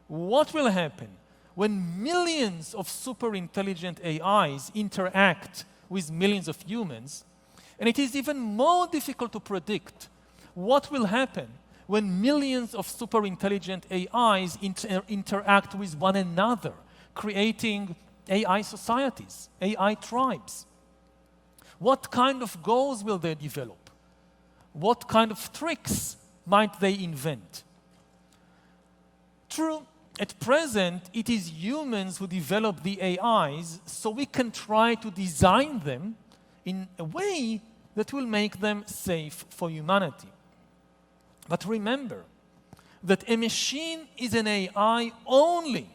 what will happen when millions of super intelligent AIs interact with millions of humans, and it is even more difficult to predict what will happen when millions of super intelligent AIs interact with one another, creating AI societies, AI tribes. What kind of goals will they develop? What kind of tricks might they invent? True, at present, it is humans who develop the AIs, so we can try to design them in a way that will make them safe for humanity. But remember that a machine is an AI only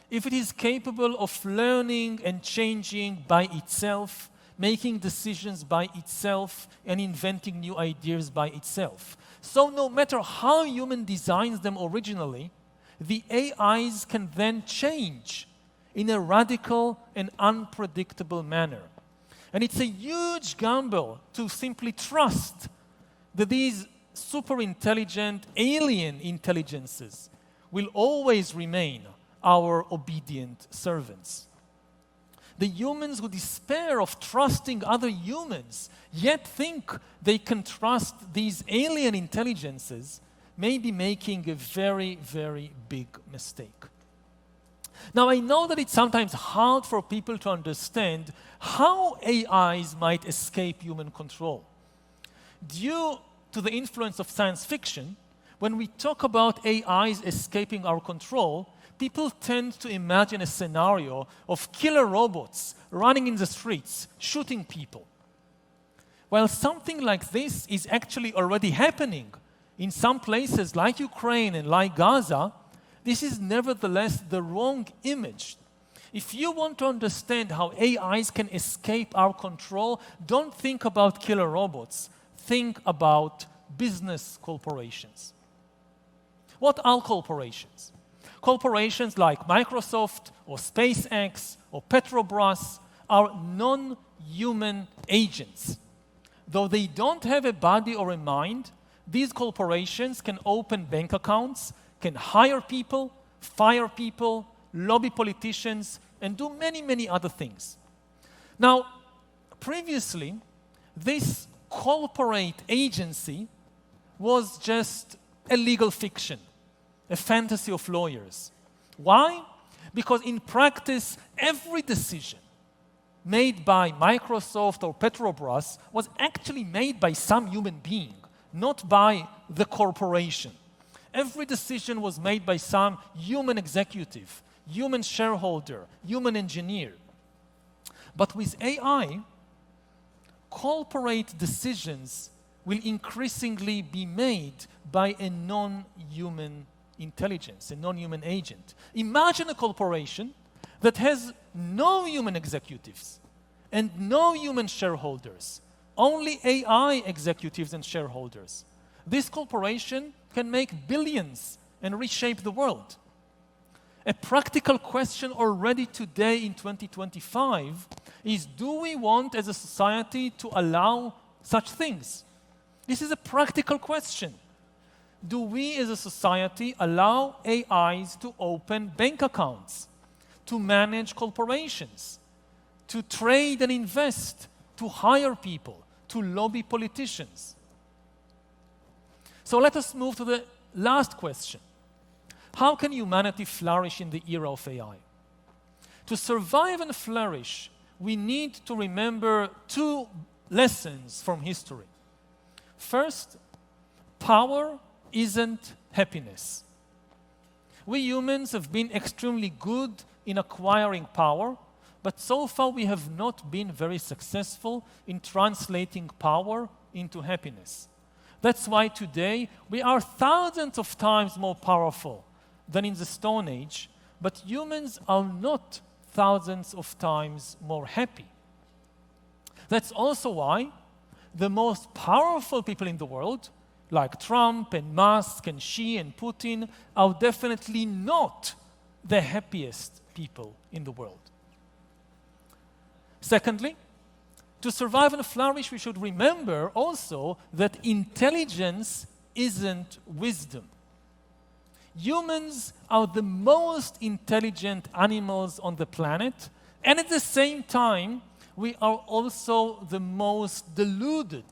if it is capable of learning and changing by itself, making decisions by itself, and inventing new ideas by itself. So no matter how human designs them originally, the AIs can then change in a radical and unpredictable manner. And it's a huge gamble to simply trust that these super intelligent alien intelligences will always remain our obedient servants. The humans who despair of trusting other humans, yet think they can trust these alien intelligences, may be making a very, very big mistake. Now, I know that it's sometimes hard for people to understand how AIs might escape human control. Due to the influence of science fiction, when we talk about AIs escaping our control, people tend to imagine a scenario of killer robots running in the streets, shooting people. While something like this is actually already happening in some places like Ukraine and like Gaza, this is nevertheless the wrong image. If you want to understand how AIs can escape our control, don't think about killer robots. Think about business corporations. What are corporations? Corporations like Microsoft or SpaceX or Petrobras are non-human agents. Though they don't have a body or a mind, these corporations can open bank accounts, can hire people, fire people, lobby politicians, and do many, many other things. Now, previously, this corporate agency was just a legal fiction, a fantasy of lawyers. Why? Because in practice, every decision made by Microsoft or Petrobras was actually made by some human being, not by the corporation. Every decision was made by some human executive, human shareholder, human engineer. But with AI, corporate decisions will increasingly be made by a non-human intelligence, a non-human agent. Imagine a corporation that has no human executives and no human shareholders, only AI executives and shareholders. This corporation can make billions and reshape the world. A practical question already today in 2025 is, do we want as a society to allow such things? This is a practical question. Do we as a society allow AIs to open bank accounts, to manage corporations, to trade and invest, to hire people, to lobby politicians? So let us move to the last question. How can humanity flourish in the era of AI? To survive and flourish, we need to remember two lessons from history. First, power isn't happiness. We humans have been extremely good in acquiring power, but so far we have not been very successful in translating power into happiness. That's why today we are thousands of times more powerful than in the Stone Age, but humans are not thousands of times more happy. That's also why the most powerful people in the world, like Trump and Musk and Xi and Putin, are definitely not the happiest people in the world. Secondly, to survive and flourish, we should remember also that intelligence isn't wisdom. Humans are the most intelligent animals on the planet, and at the same time, we are also the most deluded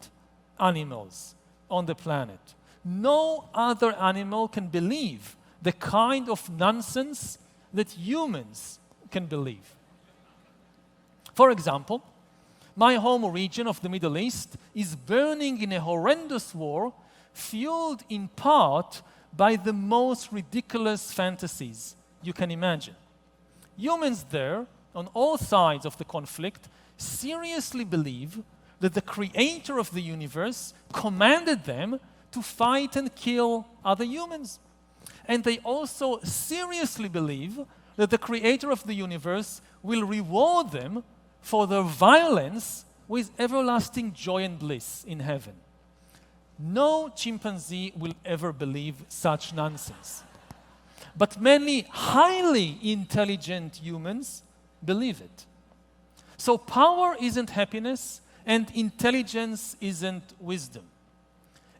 animals on the planet. No other animal can believe the kind of nonsense that humans can believe. For example, my home region of the Middle East is burning in a horrendous war, fueled in part by the most ridiculous fantasies you can imagine. Humans there, on all sides of the conflict, seriously believe that the creator of the universe commanded them to fight and kill other humans. And they also seriously believe that the creator of the universe will reward them for their violence with everlasting joy and bliss in heaven. No chimpanzee will ever believe such nonsense. But many highly intelligent humans believe it. So power isn't happiness, and intelligence isn't wisdom.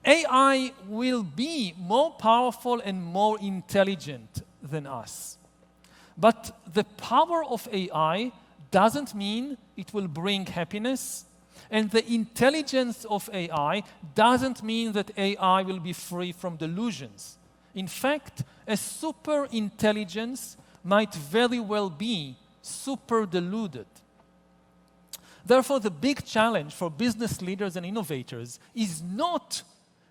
AI will be more powerful and more intelligent than us. But the power of AI doesn't mean it will bring happiness, and the intelligence of AI doesn't mean that AI will be free from delusions. In fact, a super intelligence might very well be super deluded. Therefore, the big challenge for business leaders and innovators is not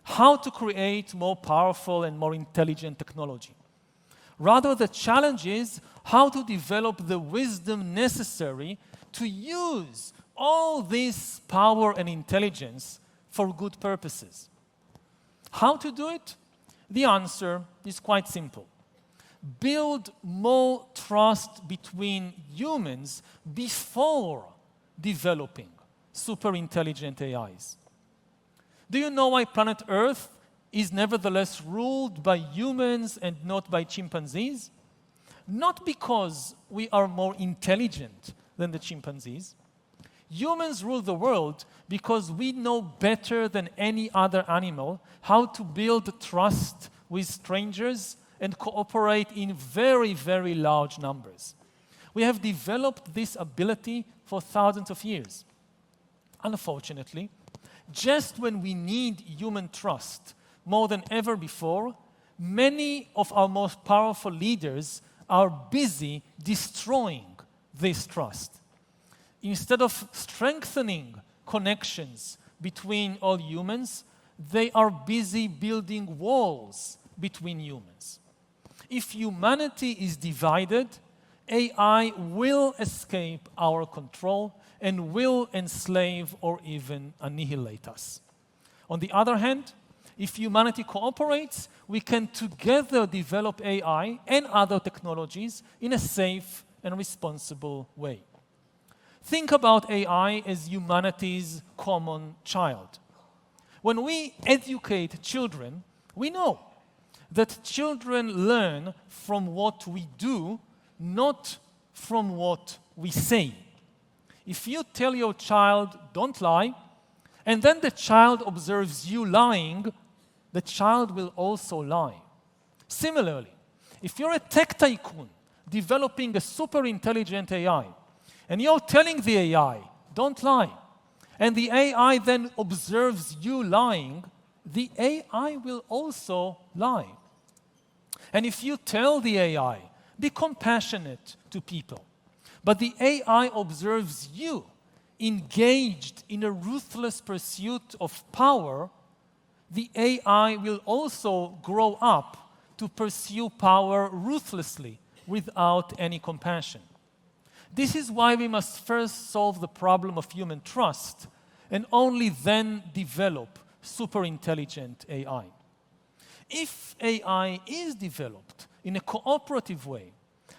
how to create more powerful and more intelligent technology. Rather, the challenge is how to develop the wisdom necessary to use all this power and intelligence for good purposes. How to do it? The answer is quite simple. Build more trust between humans before developing super intelligent AIs. Do you know why planet Earth is nevertheless ruled by humans and not by chimpanzees? Not because we are more intelligent than the chimpanzees. Humans rule the world because we know better than any other animal how to build trust with strangers and cooperate in very, very large numbers. We have developed this ability for thousands of years. Unfortunately, just when we need human trust more than ever before, many of our most powerful leaders are busy destroying this trust. Instead of strengthening connections between all humans, they are busy building walls between humans. If humanity is divided, AI will escape our control and will enslave or even annihilate us. On the other hand, if humanity cooperates, we can together develop AI and other technologies in a safe and responsible way. Think about AI as humanity's common child. When we educate children, we know that children learn from what we do, not from what we say. If you tell your child, don't lie, and then the child observes you lying, the child will also lie. Similarly, if you're a tech tycoon developing a super intelligent AI, and you're telling the AI, don't lie, and the AI then observes you lying, the AI will also lie. And if you tell the AI, be compassionate to people, but the AI observes you engaged in a ruthless pursuit of power, the AI will also grow up to pursue power ruthlessly without any compassion. This is why we must first solve the problem of human trust and only then develop super intelligent AI. If AI is developed in a cooperative way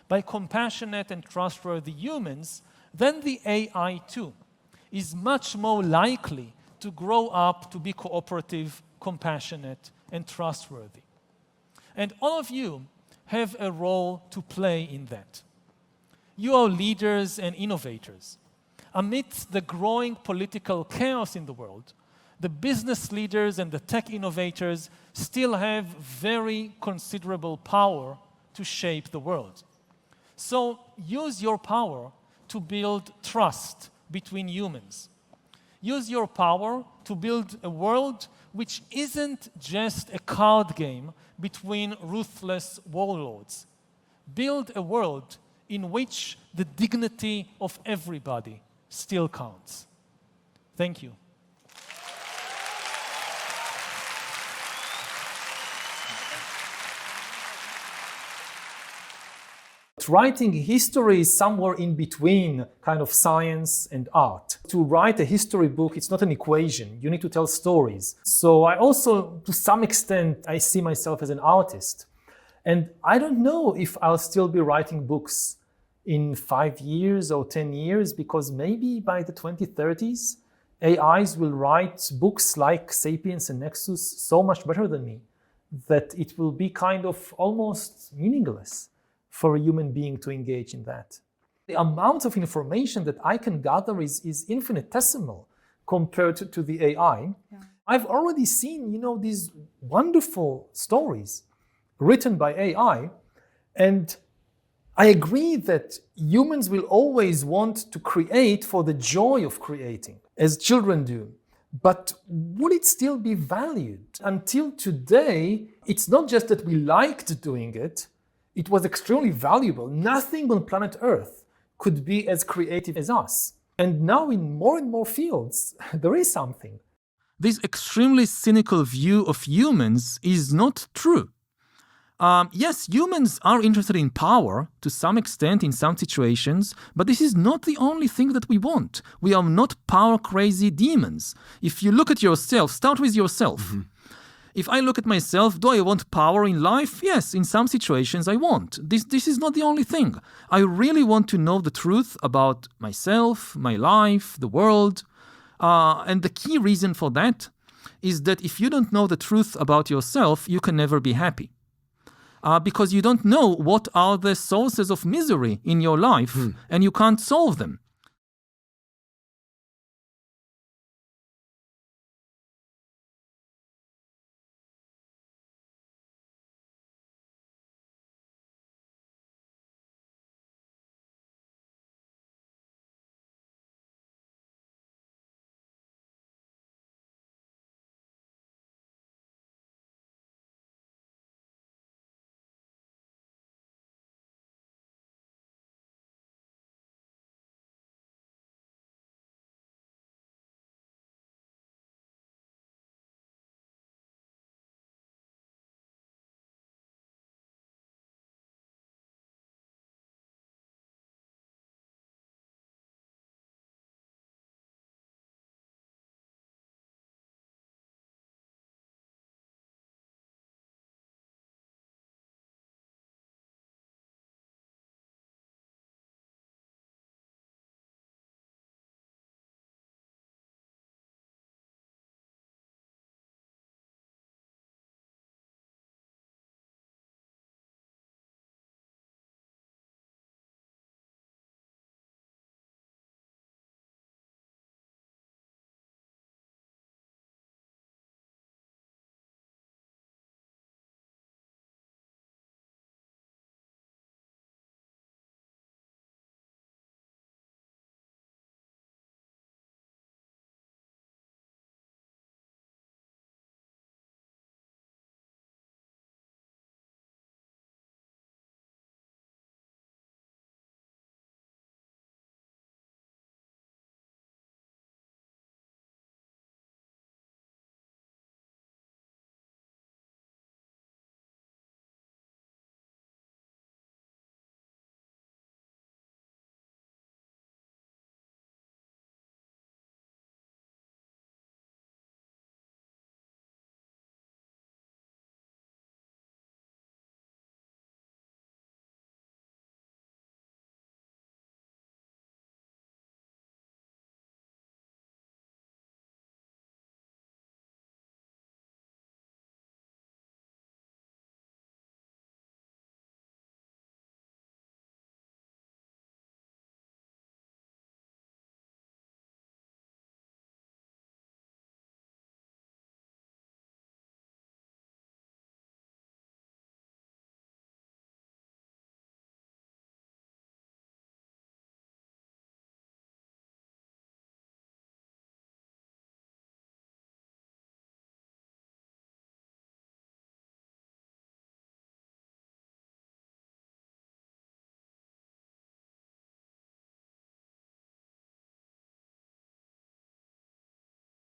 by compassionate and trustworthy humans, then the AI too is much more likely to grow up to be cooperative, compassionate, and trustworthy. And all of you have a role to play in that. You are leaders and innovators. Amidst the growing political chaos in the world, the business leaders and the tech innovators still have very considerable power to shape the world. So use your power to build trust between humans. Use your power to build a world which isn't just a card game between ruthless warlords. Build a world in which the dignity of everybody still counts. Thank you. Writing history is somewhere in between kind of science and art. To write a history book, it's not an equation. You need to tell stories. So I also, to some extent, I see myself as an artist. And I don't know if I'll still be writing books in 5 years or 10 years, because maybe by the 2030s, AIs will write books like Sapiens and Nexus so much better than me that it will be kind of almost meaningless for a human being to engage in that. The amount of information that I can gather is infinitesimal compared to the AI. Yeah. I've already seen, these wonderful stories written by AI, and I agree that humans will always want to create for the joy of creating, as children do. But would it still be valued? Until today, it's not just that we liked doing it, it was extremely valuable. Nothing on planet Earth could be as creative as us. And now in more and more fields, there is something. This extremely cynical view of humans is not true. Yes, humans are interested in power to some extent in some situations, but this is not the only thing that we want. We are not power-crazy demons. If you look at yourself, start with yourself. Mm-hmm. If I look at myself, do I want power in life? Yes, in some situations I want. This is not the only thing. I really want to know the truth about myself, my life, the world. And the key reason for that is that if you don't know the truth about yourself, you can never be happy. Because you don't know what are the sources of misery in your life, and you can't solve them.